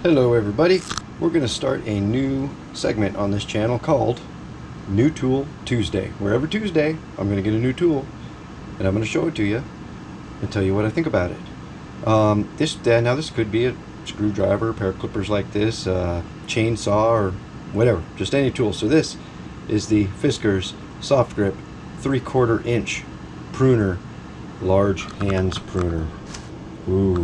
Hello everybody, we're going to start a new segment on this channel called New Tool Tuesday. Where every Tuesday I'm going to get a new tool and I'm going to show it to you and tell you what I think about it. Now this could be a screwdriver, a pair of clippers like this, chainsaw, or whatever, just any tool. So this is the Fiskars Soft Grip 3/4 inch pruner, large hands pruner. Ooh.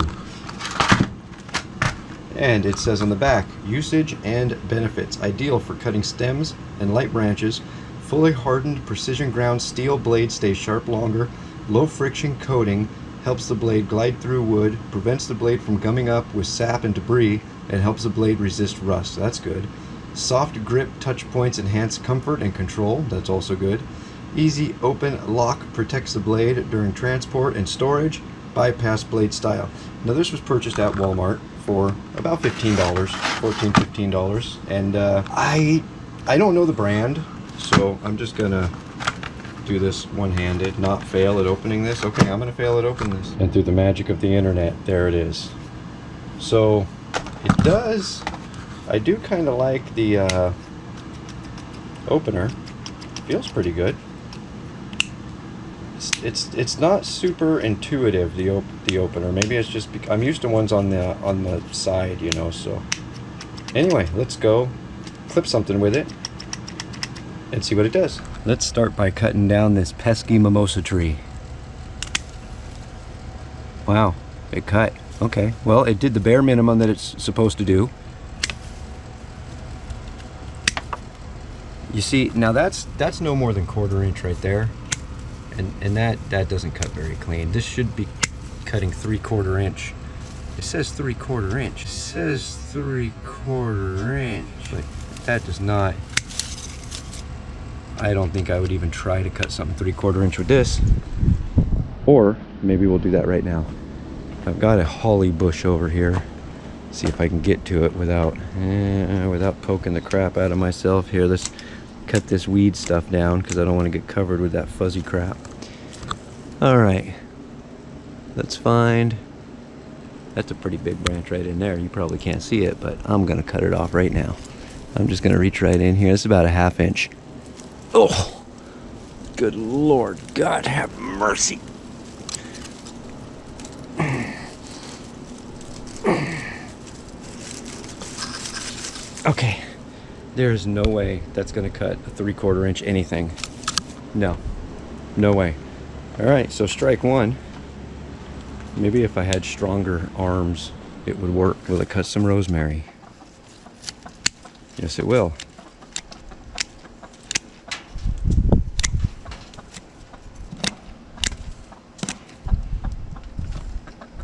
And it says on the back, usage and benefits. Ideal for cutting stems and light branches. Fully hardened precision ground steel blade stays sharp longer. Low friction coating helps the blade glide through wood, prevents the blade from gumming up with sap and debris, and helps the blade resist rust. That's good. Soft grip touch points enhance comfort and control. That's also good. Easy open lock protects the blade during transport and storage. Bypass blade style. Now this was purchased at Walmart for about $15, $14–15, and I don't know the brand, so I'm just gonna do this one-handed, not fail at opening this. Okay, I'm gonna fail at opening this, and through the magic of the internet, there it is. So it does. I do kind of like the opener. Feels pretty good. It's not super intuitive, the opener. Maybe it's just I'm used to ones on the side, you know. So anyway, let's go clip something with it and see what it does. Let's start by cutting down this pesky mimosa tree. Wow, it cut. Okay, well, it did the bare minimum that it's supposed to do. You see, now that's no more than 1/4 inch right there. And that doesn't cut very clean. This should be cutting 3/4 inch. It says 3/4 inch. It says 3/4 inch. But that does not. I don't think I would even try to cut something 3/4 inch with this. Or maybe we'll do that right now. I've got a holly bush over here. See if I can get to it without poking the crap out of myself. Here, let's cut this weed stuff down because I don't want to get covered with that fuzzy crap. Alright, let's find, that's a pretty big branch right in there. You probably can't see it, but I'm gonna cut it off right now. I'm just gonna reach right in here. It's about a 1/2 inch. Oh, good Lord, God have mercy. Okay, there's no way that's gonna cut a 3/4 inch anything. No way. All right, so strike one. Maybe if I had stronger arms it would work. Will it cut some rosemary? Yes, it will.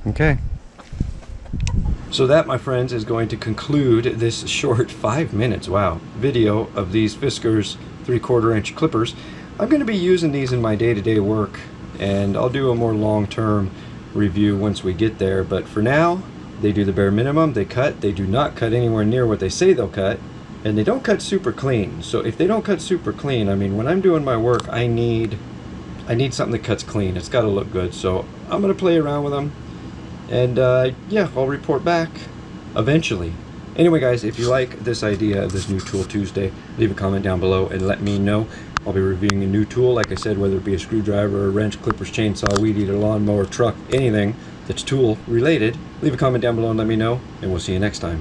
Okay. So that, my friends, is going to conclude this short 5 minutes, wow, video of these Fiskars 3/4 inch clippers. I'm going to be using these in my day-to-day work, and I'll do a more long-term review once we get there. But for now, they do the bare minimum. They cut. They do not cut anywhere near what they say they'll cut, and they don't cut super clean. So if they don't cut super clean, I mean, when I'm doing my work, I need something that cuts clean. It's got to look good. So I'm going to play around with them. And yeah, I'll report back eventually. Anyway, guys, if you like this idea of this new tool Tuesday, leave a comment down below and let me know. I'll be reviewing a new tool, like I said, whether it be a screwdriver, a wrench, clippers, chainsaw, weed eater, lawnmower, truck, anything that's tool related. Leave a comment down below and let me know, and we'll see you next time.